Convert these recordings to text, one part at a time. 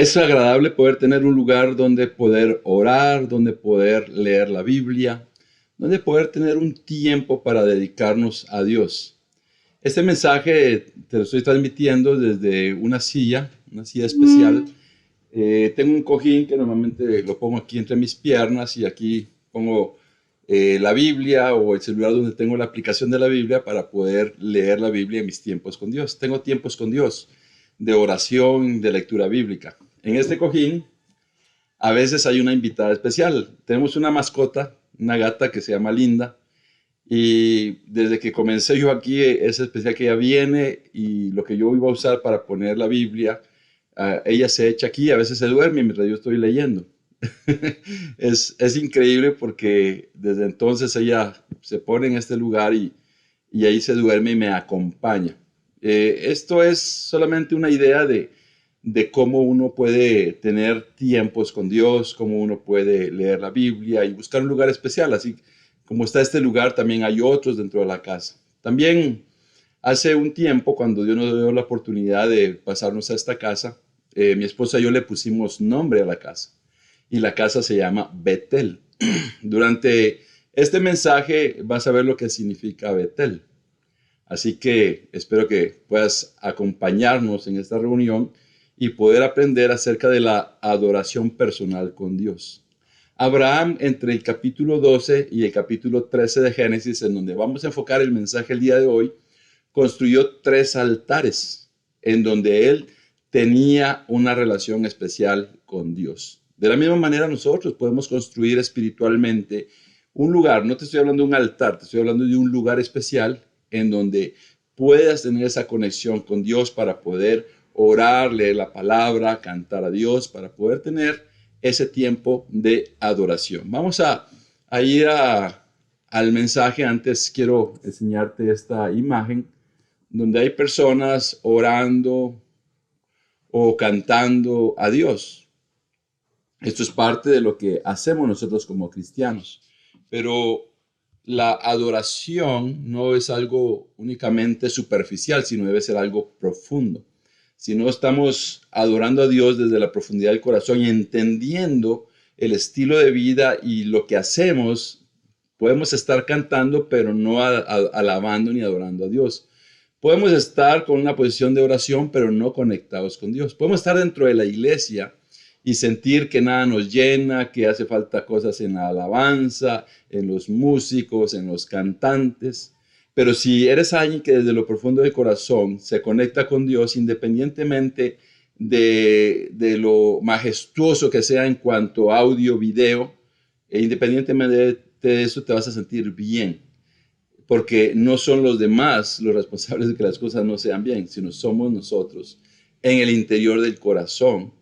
Es agradable poder tener un lugar donde poder orar, donde poder leer la Biblia, donde poder tener un tiempo para dedicarnos a Dios. Este mensaje te lo estoy transmitiendo desde una silla especial. Tengo un cojín que normalmente lo pongo aquí entre mis piernas y aquí pongo la Biblia o el celular donde tengo la aplicación de la Biblia para poder leer la Biblia en mis tiempos con Dios. Tengo tiempos con Dios de oración, de lectura bíblica. En este cojín a veces hay una invitada especial. Tenemos una mascota, una gata que se llama Linda. Y desde que comencé yo aquí, es especial que ella viene y lo que yo iba a usar para poner la Biblia, ella se echa aquí, a veces se duerme mientras yo estoy leyendo. Es increíble porque desde entonces ella se pone en este lugar y ahí se duerme y me acompaña. Esto es solamente una idea de cómo uno puede tener tiempos con Dios, cómo uno puede leer la Biblia y buscar un lugar especial. Así como está este lugar, también hay otros dentro de la casa. También hace un tiempo, cuando Dios nos dio la oportunidad de pasarnos a esta casa, mi esposa y yo le pusimos nombre a la casa. Y la casa se llama Betel. Durante este mensaje vas a ver lo que significa Betel. Así que espero que puedas acompañarnos en esta reunión y poder aprender acerca de la adoración personal con Dios. Abraham, entre el capítulo 12 y el capítulo 13 de Génesis, en donde vamos a enfocar el mensaje el día de hoy, construyó 3 altares en donde él tenía una relación especial con Dios. De la misma manera nosotros podemos construir espiritualmente un lugar, no te estoy hablando de un altar, te estoy hablando de un lugar especial en donde puedas tener esa conexión con Dios para poder orar, leer la palabra, cantar a Dios, para poder tener ese tiempo de adoración. Vamos a ir al mensaje. Antes quiero enseñarte esta imagen donde hay personas orando o cantando a Dios. Esto es parte de lo que hacemos nosotros como cristianos. Pero la adoración no es algo únicamente superficial, sino debe ser algo profundo. Si no estamos adorando a Dios desde la profundidad del corazón y entendiendo el estilo de vida y lo que hacemos, podemos estar cantando, pero no alabando ni adorando a Dios. Podemos estar con una posición de oración, pero no conectados con Dios. Podemos estar dentro de la iglesia y sentir que nada nos llena, que hace falta cosas en la alabanza, en los músicos, en los cantantes. Pero si eres alguien que desde lo profundo del corazón se conecta con Dios, independientemente de lo majestuoso que sea en cuanto a audio, video, independientemente de eso, te vas a sentir bien. Porque no son los demás los responsables de que las cosas no sean bien, sino somos nosotros en el interior del corazón,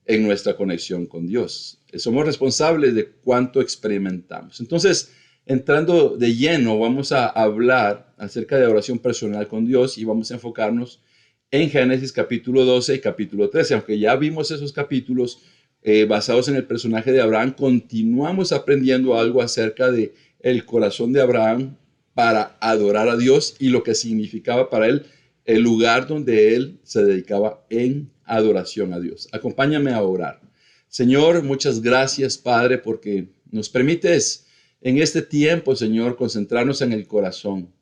en nuestra conexión con Dios. Somos responsables de cuánto experimentamos. Entonces, entrando de lleno, vamos a hablar acerca de oración personal con Dios y vamos a enfocarnos en Génesis capítulo 12 y capítulo 13. Aunque ya vimos esos capítulos basados en el personaje de Abraham, continuamos aprendiendo algo acerca de el corazón de Abraham para adorar a Dios y lo que significaba para él el lugar donde él se dedicaba en adoración a Dios. Acompáñame a orar. Señor, muchas gracias, Padre, porque nos permites en este tiempo, Señor, concentrarnos en el corazón,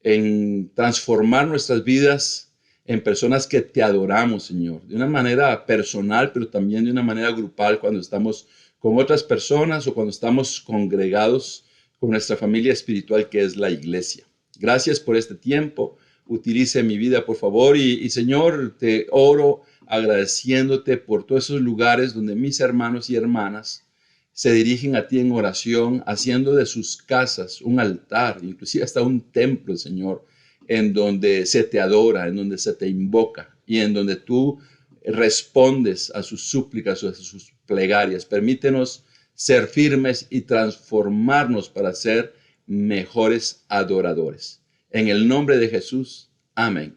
en transformar nuestras vidas en personas que te adoramos, Señor, de una manera personal, pero también de una manera grupal cuando estamos con otras personas o cuando estamos congregados con nuestra familia espiritual que es la iglesia. Gracias por este tiempo. Utilice mi vida, por favor. Y Señor, te oro agradeciéndote por todos esos lugares donde mis hermanos y hermanas se dirigen a ti en oración, haciendo de sus casas un altar, inclusive hasta un templo, Señor, en donde se te adora, en donde se te invoca y en donde tú respondes a sus súplicas o a sus plegarias. Permítenos ser firmes y transformarnos para ser mejores adoradores. En el nombre de Jesús, amén.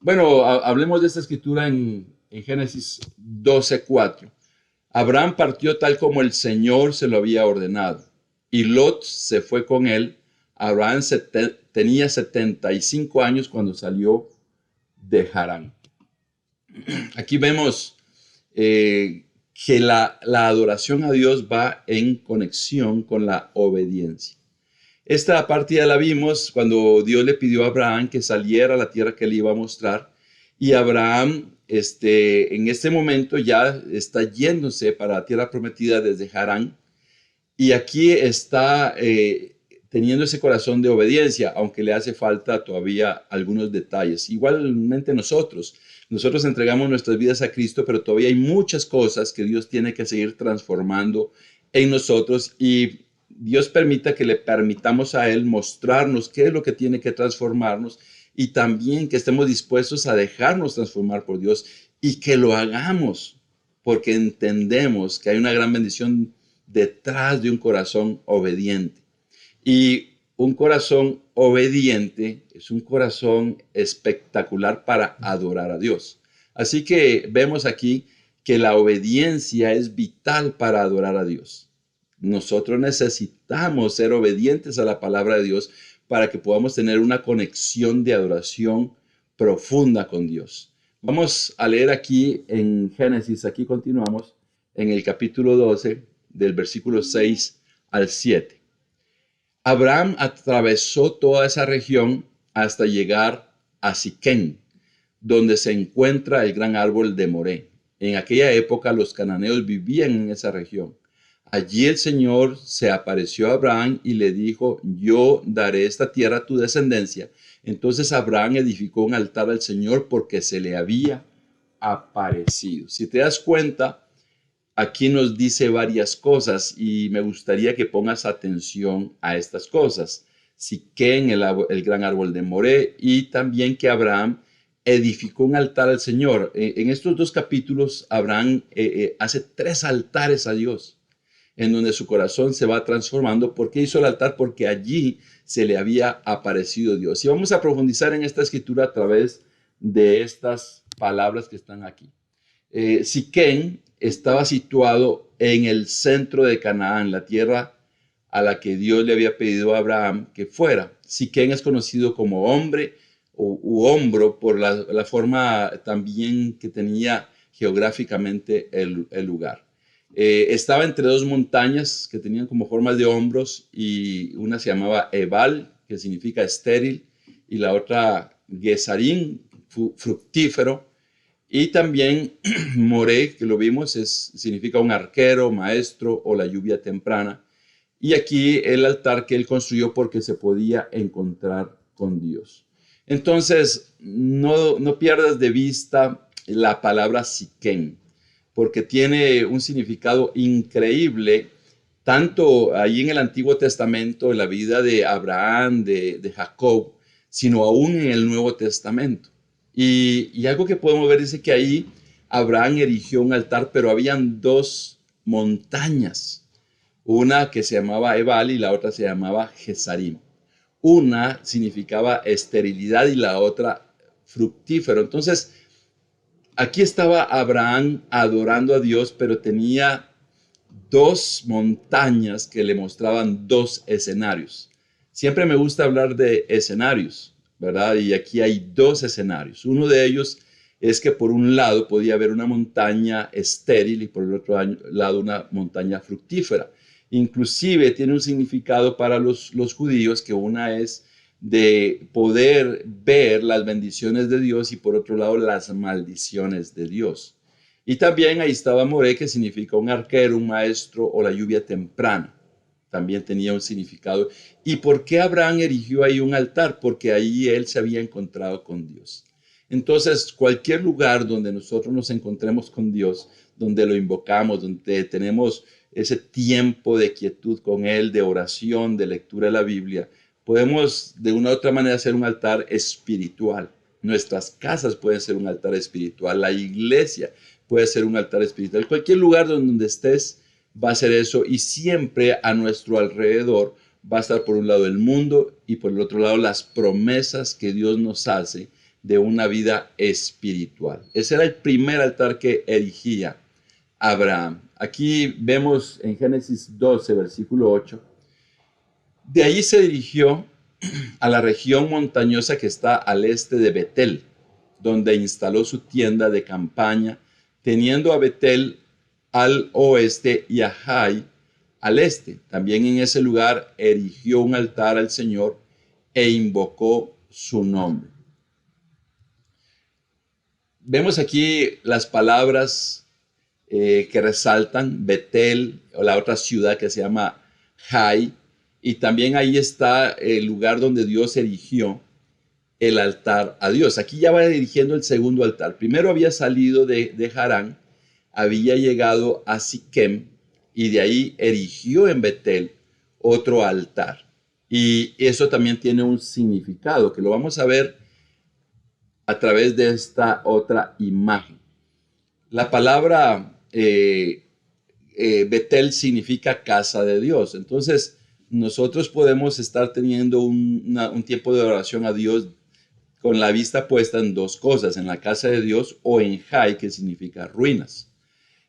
Bueno, hablemos de esta escritura en Génesis 12:4. Abraham partió tal como el Señor se lo había ordenado, y Lot se fue con él. Abraham tenía 75 años cuando salió de Harán. Aquí vemos que la adoración a Dios va en conexión con la obediencia. Esta parte ya la vimos cuando Dios le pidió a Abraham que saliera a la tierra que le iba a mostrar, y Abraham en este momento ya está yéndose para la tierra prometida desde Harán, y aquí está teniendo ese corazón de obediencia, aunque le hace falta todavía algunos detalles. Igualmente nosotros entregamos nuestras vidas a Cristo, pero todavía hay muchas cosas que Dios tiene que seguir transformando en nosotros, y Dios permita que le permitamos a Él mostrarnos qué es lo que tiene que transformarnos, y también que estemos dispuestos a dejarnos transformar por Dios y que lo hagamos porque entendemos que hay una gran bendición detrás de un corazón obediente. Y un corazón obediente es un corazón espectacular para adorar a Dios. Así que vemos aquí que la obediencia es vital para adorar a Dios. Nosotros necesitamos ser obedientes a la palabra de Dios para que podamos tener una conexión de adoración profunda con Dios. Vamos a leer aquí en Génesis, aquí continuamos, en el capítulo 12, del versículo 6 al 7. Abraham atravesó toda esa región hasta llegar a Siquén, donde se encuentra el gran árbol de Moré. En aquella época los cananeos vivían en esa región. Allí el Señor se apareció a Abraham y le dijo: yo daré esta tierra a tu descendencia. Entonces Abraham edificó un altar al Señor porque se le había aparecido. Si te das cuenta, aquí nos dice varias cosas y me gustaría que pongas atención a estas cosas. Siquén, el gran árbol de Moré, y también que Abraham edificó un altar al Señor. En estos dos capítulos, Abraham hace 3 altares a Dios, en donde su corazón se va transformando. ¿Por qué hizo el altar? Porque allí se le había aparecido Dios. Y vamos a profundizar en esta escritura a través de estas palabras que están aquí. Siquén estaba situado en el centro de Canaán, la tierra a la que Dios le había pedido a Abraham que fuera. Siquén es conocido como hombre u hombro por la forma también que tenía geográficamente el lugar. Estaba entre 2 montañas que tenían como formas de hombros, y una se llamaba Ebal, que significa estéril, y la otra Gesarín, fructífero. Y también Moré, que lo vimos, significa un arquero, maestro o la lluvia temprana. Y aquí el altar que él construyó porque se podía encontrar con Dios. Entonces, no pierdas de vista la palabra Siquén, porque tiene un significado increíble, tanto ahí en el Antiguo Testamento, en la vida de Abraham, de Jacob, sino aún en el Nuevo Testamento. Y algo que podemos ver dice que ahí Abraham erigió un altar, pero habían 2 montañas, una que se llamaba Ebal y la otra se llamaba Gesarim. Una significaba esterilidad y la otra fructífero. Entonces, aquí estaba Abraham adorando a Dios, pero tenía 2 montañas que le mostraban 2 escenarios. Siempre me gusta hablar de escenarios, ¿verdad? Y aquí hay 2 escenarios. Uno de ellos es que por un lado podía haber una montaña estéril y por el otro lado una montaña fructífera. Inclusive tiene un significado para los judíos, que una es de poder ver las bendiciones de Dios y por otro lado las maldiciones de Dios. Y también ahí estaba Moré, que significa un arquero, un maestro o la lluvia temprana. También tenía un significado. ¿Y por qué Abraham erigió ahí un altar? Porque ahí él se había encontrado con Dios. Entonces, cualquier lugar donde nosotros nos encontremos con Dios, donde lo invocamos, donde tenemos ese tiempo de quietud con Él, de oración, de lectura de la Biblia, podemos de una u otra manera hacer un altar espiritual. Nuestras casas pueden ser un altar espiritual, la iglesia puede ser un altar espiritual. Cualquier lugar donde estés va a ser eso, y siempre a nuestro alrededor va a estar por un lado el mundo y por el otro lado las promesas que Dios nos hace de una vida espiritual. Ese era el primer altar que erigía Abraham. Aquí vemos en Génesis 12, versículo 8. De allí se dirigió a la región montañosa que está al este de Betel, donde instaló su tienda de campaña teniendo a Betel al oeste y a Jai al este. También en ese lugar erigió un altar al Señor e invocó su nombre. Vemos aquí las palabras que resaltan Betel, o la otra ciudad que se llama Jai, y también ahí está el lugar donde Dios erigió el altar a Dios. Aquí ya va dirigiendo el segundo altar. Primero había salido de Harán, había llegado a Siquem y de ahí erigió en Betel otro altar. Y eso también tiene un significado que lo vamos a ver a través de esta otra imagen. La palabra Betel significa casa de Dios. Entonces, nosotros podemos estar teniendo un tiempo de oración a Dios con la vista puesta en dos cosas, en la casa de Dios o en Jai, que significa ruinas.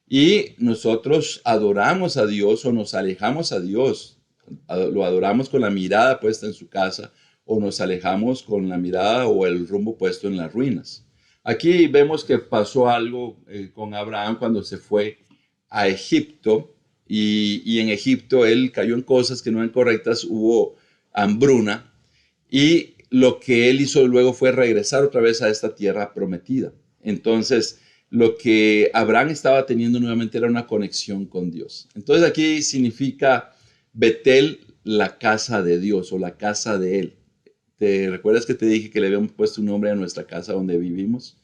Y nosotros adoramos a Dios o nos alejamos a Dios. Lo adoramos con la mirada puesta en su casa o nos alejamos con la mirada o el rumbo puesto en las ruinas. Aquí vemos que pasó algo con Abraham cuando se fue a Egipto y en Egipto él cayó en cosas que no eran correctas, hubo hambruna y lo que él hizo luego fue regresar otra vez a esta tierra prometida. Entonces, lo que Abraham estaba teniendo nuevamente era una conexión con Dios. Entonces aquí significa Betel, la casa de Dios o la casa de él. ¿Te recuerdas que te dije que le habíamos puesto un nombre a nuestra casa donde vivimos?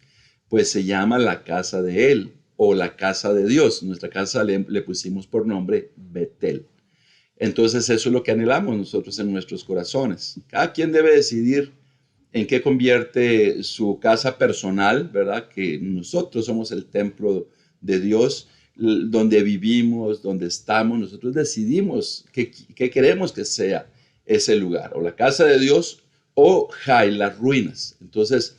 Pues se llama la casa de él o la casa de Dios. Nuestra casa le pusimos por nombre Betel. Entonces eso es lo que anhelamos nosotros en nuestros corazones. Cada quien debe decidir en qué convierte su casa personal, ¿verdad? Que nosotros somos el templo de Dios, donde vivimos, donde estamos. Nosotros decidimos qué queremos que sea ese lugar, o la casa de Dios o Jai, las ruinas. Entonces,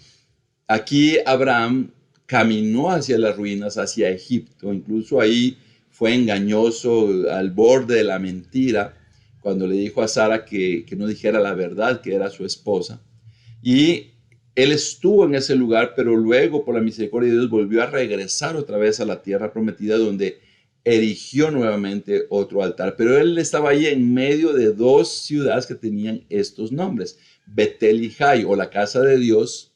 aquí Abraham caminó hacia las ruinas, hacia Egipto, incluso ahí fue engañoso al borde de la mentira cuando le dijo a Sara que no dijera la verdad, que era su esposa. Y él estuvo en ese lugar, pero luego por la misericordia de Dios volvió a regresar otra vez a la tierra prometida donde erigió nuevamente otro altar. Pero él estaba ahí en medio de dos ciudades que tenían estos nombres, Betel y Jai, o la casa de Dios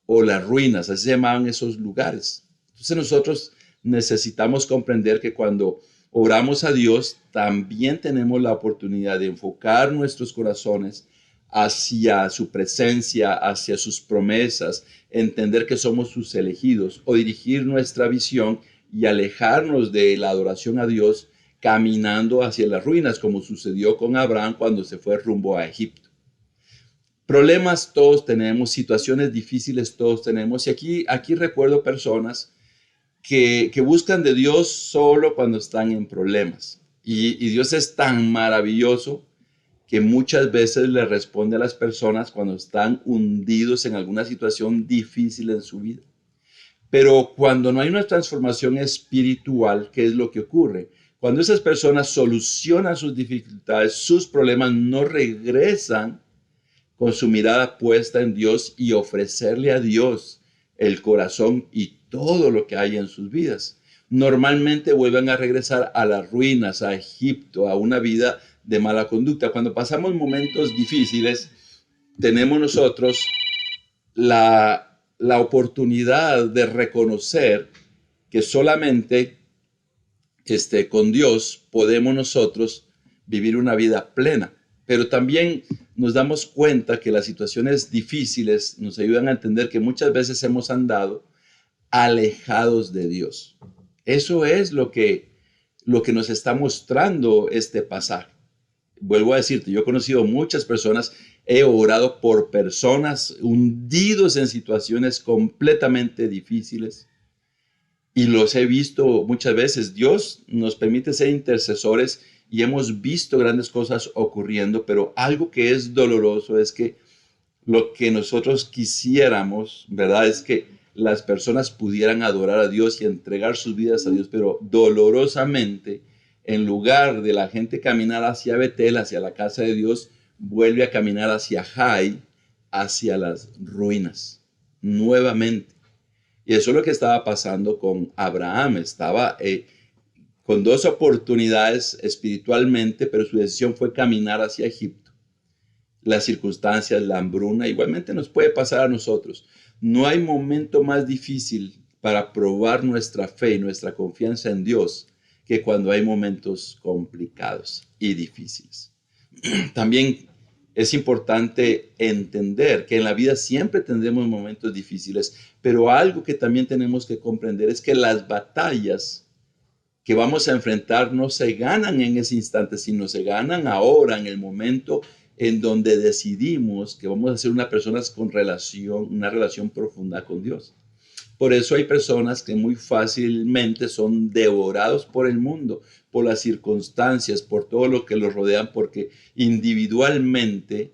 o las ruinas, así se llamaban esos lugares. Entonces nosotros necesitamos comprender que cuando oramos a Dios, también tenemos la oportunidad de enfocar nuestros corazones hacia su presencia, hacia sus promesas, entender que somos sus elegidos o dirigir nuestra visión y alejarnos de la adoración a Dios caminando hacia las ruinas, como sucedió con Abraham cuando se fue rumbo a Egipto. Problemas todos tenemos, situaciones difíciles todos tenemos, y aquí recuerdo personas que buscan de Dios solo cuando están en problemas. Y Dios es tan maravilloso que muchas veces le responde a las personas cuando están hundidos en alguna situación difícil en su vida. Pero cuando no hay una transformación espiritual, ¿qué es lo que ocurre? Cuando esas personas solucionan sus dificultades, sus problemas, no regresan con su mirada puesta en Dios y ofrecerle a Dios el corazón y todo lo que hay en sus vidas. Normalmente vuelven a regresar a las ruinas, a Egipto, a una vida de mala conducta. Cuando pasamos momentos difíciles, tenemos nosotros la oportunidad de reconocer que solamente con Dios podemos nosotros vivir una vida plena. Pero también nos damos cuenta que las situaciones difíciles nos ayudan a entender que muchas veces hemos andado alejados de Dios. Eso es lo que nos está mostrando este pasaje. Vuelvo a decirte, yo he conocido muchas personas, he orado por personas hundidos en situaciones completamente difíciles y los he visto muchas veces. Dios nos permite ser intercesores y hemos visto grandes cosas ocurriendo, pero algo que es doloroso es que lo que nosotros quisiéramos, ¿verdad? Es que las personas pudieran adorar a Dios y entregar sus vidas a Dios, pero dolorosamente, en lugar de la gente caminar hacia Betel, hacia la casa de Dios, vuelve a caminar hacia Jai, hacia las ruinas, nuevamente. Y eso es lo que estaba pasando con Abraham. Estaba con dos oportunidades espiritualmente, pero su decisión fue caminar hacia Egipto. Las circunstancias, la hambruna, igualmente nos puede pasar a nosotros. No hay momento más difícil para probar nuestra fe y nuestra confianza en Dios que cuando hay momentos complicados y difíciles. También es importante entender que en la vida siempre tendremos momentos difíciles, pero algo que también tenemos que comprender es que las batallas que vamos a enfrentar no se ganan en ese instante, sino se ganan ahora, en el momento en donde decidimos que vamos a ser una persona con una relación profunda con Dios. Por eso hay personas que muy fácilmente son devorados por el mundo, por las circunstancias, por todo lo que los rodean, porque individualmente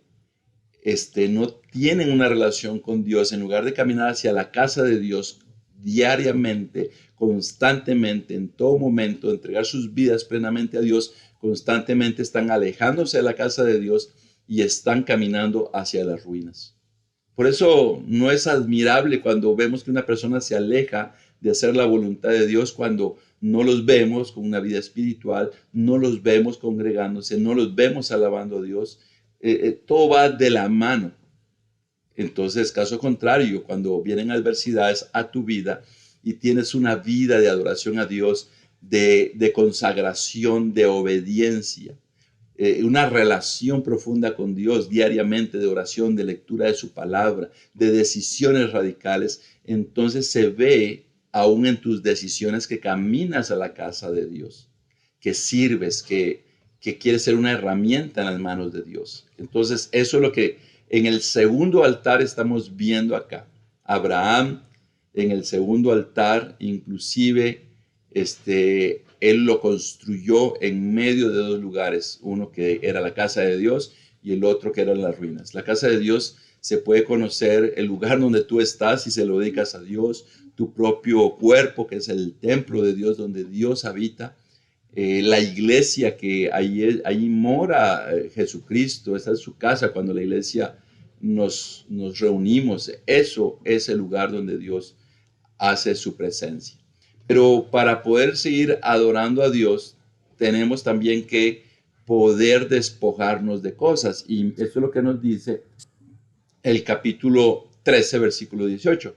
no tienen una relación con Dios. En lugar de caminar hacia la casa de Dios diariamente, constantemente, en todo momento, entregar sus vidas plenamente a Dios, constantemente están alejándose de la casa de Dios y están caminando hacia las ruinas. Por eso no es admirable cuando vemos que una persona se aleja de hacer la voluntad de Dios, cuando no los vemos con una vida espiritual, no los vemos congregándose, no los vemos alabando a Dios. Todo va de la mano. Entonces, caso contrario, cuando vienen adversidades a tu vida y tienes una vida de adoración a Dios, de consagración, de obediencia, una relación profunda con Dios diariamente, de oración, de lectura de su palabra, de decisiones radicales, entonces se ve aún en tus decisiones que caminas a la casa de Dios, que sirves, que quieres ser una herramienta en las manos de Dios. Entonces eso es lo que en el segundo altar estamos viendo acá. Abraham en el segundo altar, inclusive, él lo construyó en medio de dos lugares, uno que era la casa de Dios y el otro que eran las ruinas. La casa de Dios se puede conocer el lugar donde tú estás y se lo dedicas a Dios, tu propio cuerpo, que es el templo de Dios donde Dios habita, la iglesia que ahí mora Jesucristo, esa es su casa cuando la iglesia nos reunimos, eso es el lugar donde Dios hace su presencia. Pero para poder seguir adorando a Dios, tenemos también que poder despojarnos de cosas. Y esto es lo que nos dice el capítulo 13, versículo 18.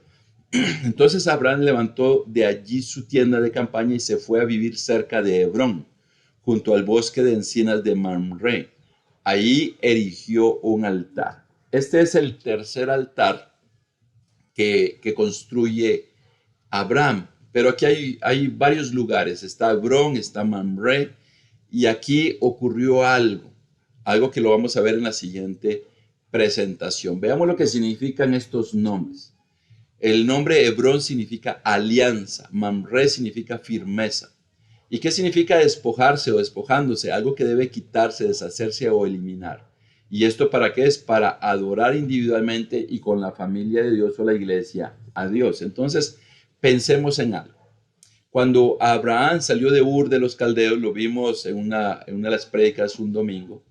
Entonces Abraham levantó de allí su tienda de campaña y se fue a vivir cerca de Hebrón, junto al bosque de encinas de Mamre. Ahí erigió un altar. Este es el tercer altar que construye Abraham. Pero aquí hay varios lugares. Está Hebrón, está Mamre. Y aquí ocurrió algo que lo vamos a ver en la siguiente presentación. Veamos lo que significan estos nombres. El nombre Hebrón significa alianza. Mamre significa firmeza. ¿Y qué significa despojarse o despojándose? Algo que debe quitarse, deshacerse o eliminar. ¿Y esto para qué es? Para adorar individualmente y con la familia de Dios o la iglesia a Dios. Entonces, pensemos en algo. Cuando Abraham salió de Ur de los Caldeos, lo vimos en una de las prédicas un domingo,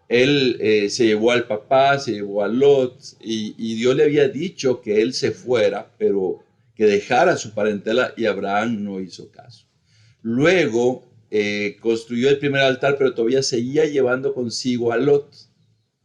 él se llevó al papá, se llevó a Lot, y Dios le había dicho que él se fuera, pero que dejara su parentela, y Abraham no hizo caso. Luego construyó el primer altar, pero todavía seguía llevando consigo a Lot.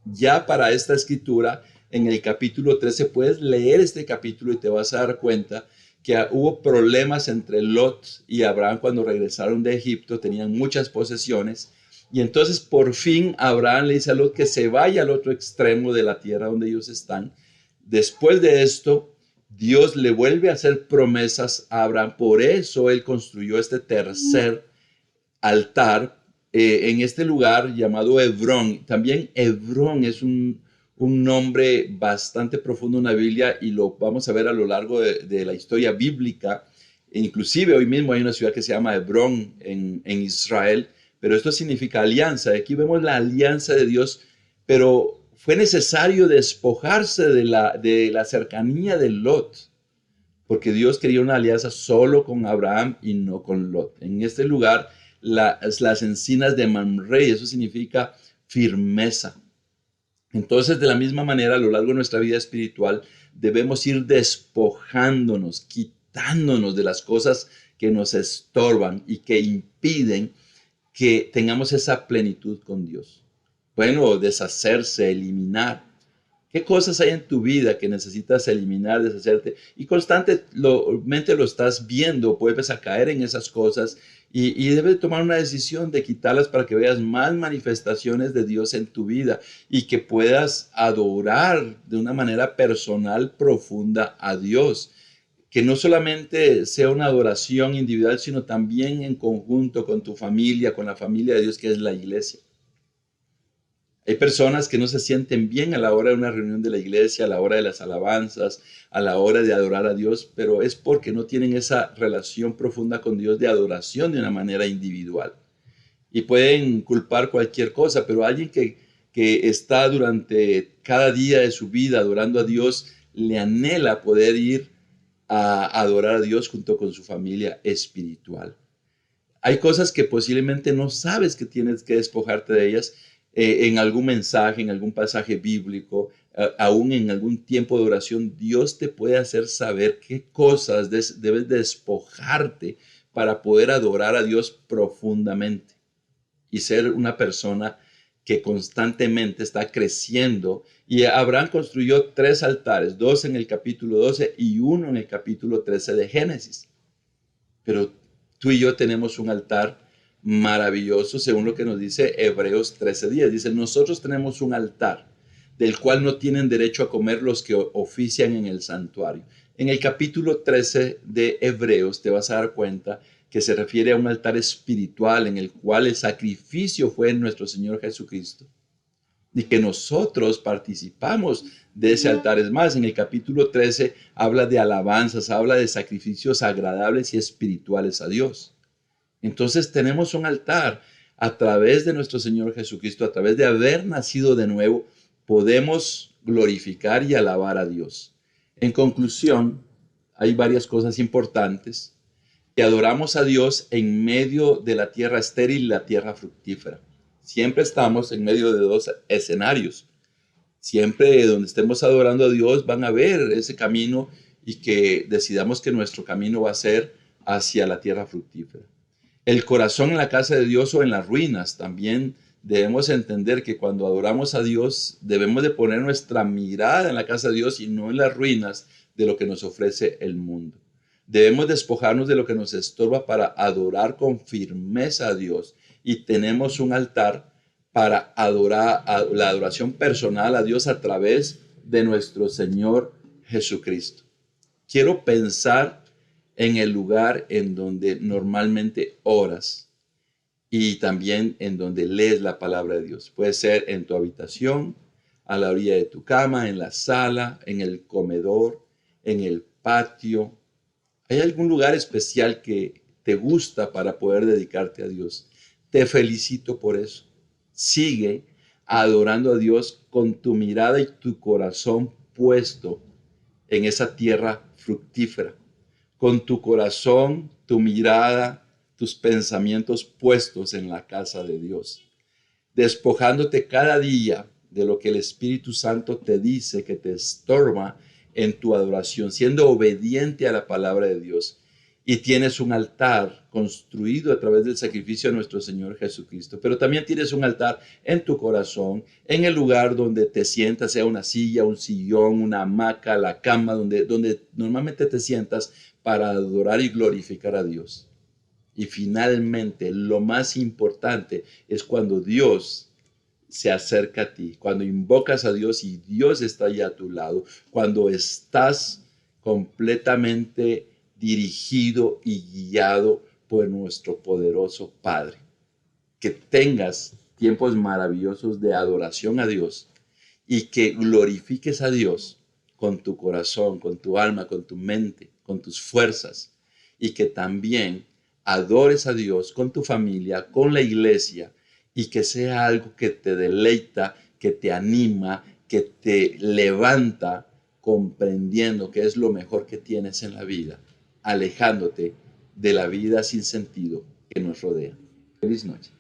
Ya para esta escritura, en el capítulo 13, puedes leer este capítulo y te vas a dar cuenta que hubo problemas entre Lot y Abraham cuando regresaron de Egipto, tenían muchas posesiones, y entonces por fin Abraham le dice a Lot que se vaya al otro extremo de la tierra donde ellos están. Después de esto, Dios le vuelve a hacer promesas a Abraham, por eso él construyó este tercer altar en este lugar llamado Hebrón. También Hebrón es un nombre bastante profundo en la Biblia y lo vamos a ver a lo largo de la historia bíblica. Inclusive hoy mismo hay una ciudad que se llama Hebrón en Israel, pero esto significa alianza. Aquí vemos la alianza de Dios, pero fue necesario despojarse de la cercanía de Lot, porque Dios quería una alianza solo con Abraham y no con Lot. En este lugar, las encinas de Mamre, eso significa firmeza. Entonces, de la misma manera, a lo largo de nuestra vida espiritual, debemos ir despojándonos, quitándonos de las cosas que nos estorban y que impiden que tengamos esa plenitud con Dios. Bueno, deshacerse, eliminar. ¿Qué cosas hay en tu vida que necesitas eliminar, deshacerte? Y constantemente lo estás viendo, vuelves a caer en esas cosas y debes tomar una decisión de quitarlas para que veas más manifestaciones de Dios en tu vida y que puedas adorar de una manera personal, profunda a Dios. Que no solamente sea una adoración individual, sino también en conjunto con tu familia, con la familia de Dios que es la iglesia. Hay personas que no se sienten bien a la hora de una reunión de la iglesia, a la hora de las alabanzas, a la hora de adorar a Dios, pero es porque no tienen esa relación profunda con Dios de adoración de una manera individual. Y pueden culpar cualquier cosa, pero alguien que está durante cada día de su vida adorando a Dios, le anhela poder ir a adorar a Dios junto con su familia espiritual. Hay cosas que posiblemente no sabes que tienes que despojarte de ellas en algún mensaje, en algún pasaje bíblico, aún en algún tiempo de oración. Dios te puede hacer saber qué cosas debes despojarte para poder adorar a Dios profundamente y ser una persona que constantemente está creciendo. Y Abraham construyó 3 altares, 2 en el capítulo 12 y 1 en el capítulo 13 de Génesis. Pero tú y yo tenemos un altar maravilloso, según lo que nos dice Hebreos 13:10. Dice, nosotros tenemos un altar del cual no tienen derecho a comer los que ofician en el santuario. En el capítulo 13 de Hebreos te vas a dar cuenta que se refiere a un altar espiritual en el cual el sacrificio fue en nuestro Señor Jesucristo y que nosotros participamos de ese altar. Es más, en el capítulo 13 habla de alabanzas, habla de sacrificios agradables y espirituales a Dios. Entonces tenemos un altar a través de nuestro Señor Jesucristo, a través de haber nacido de nuevo, podemos glorificar y alabar a Dios. En conclusión, hay varias cosas importantes, que adoramos a Dios en medio de la tierra estéril y la tierra fructífera. Siempre estamos en medio de 2 escenarios. Siempre donde estemos adorando a Dios van a ver ese camino y que decidamos que nuestro camino va a ser hacia la tierra fructífera. El corazón en la casa de Dios o en las ruinas. También debemos entender que cuando adoramos a Dios debemos de poner nuestra mirada en la casa de Dios y no en las ruinas de lo que nos ofrece el mundo. Debemos despojarnos de lo que nos estorba para adorar con firmeza a Dios. Y tenemos un altar para adorar a la adoración personal a Dios a través de nuestro Señor Jesucristo. Quiero pensar en el lugar en donde normalmente oras y también en donde lees la palabra de Dios. Puede ser en tu habitación, a la orilla de tu cama, en la sala, en el comedor, en el patio. ¿Hay algún lugar especial que te gusta para poder dedicarte a Dios? Te felicito por eso. Sigue adorando a Dios con tu mirada y tu corazón puesto en esa tierra fructífera. Con tu corazón, tu mirada, tus pensamientos puestos en la casa de Dios. Despojándote cada día de lo que el Espíritu Santo te dice que te estorba en tu adoración, siendo obediente a la palabra de Dios. Y tienes un altar construido a través del sacrificio de nuestro Señor Jesucristo. Pero también tienes un altar en tu corazón, en el lugar donde te sientas, sea una silla, un sillón, una hamaca, la cama, donde normalmente te sientas para adorar y glorificar a Dios. Y finalmente, lo más importante es cuando Dios se acerca a ti, cuando invocas a Dios y Dios está ahí a tu lado, cuando estás completamente dirigido y guiado por nuestro poderoso Padre. Que tengas tiempos maravillosos de adoración a Dios y que glorifiques a Dios con tu corazón, con tu alma, con tu mente, con tus fuerzas y que también adores a Dios con tu familia, con la iglesia y que sea algo que te deleita, que te anima, que te levanta comprendiendo que es lo mejor que tienes en la vida, alejándote de la vida sin sentido que nos rodea. Feliz noche.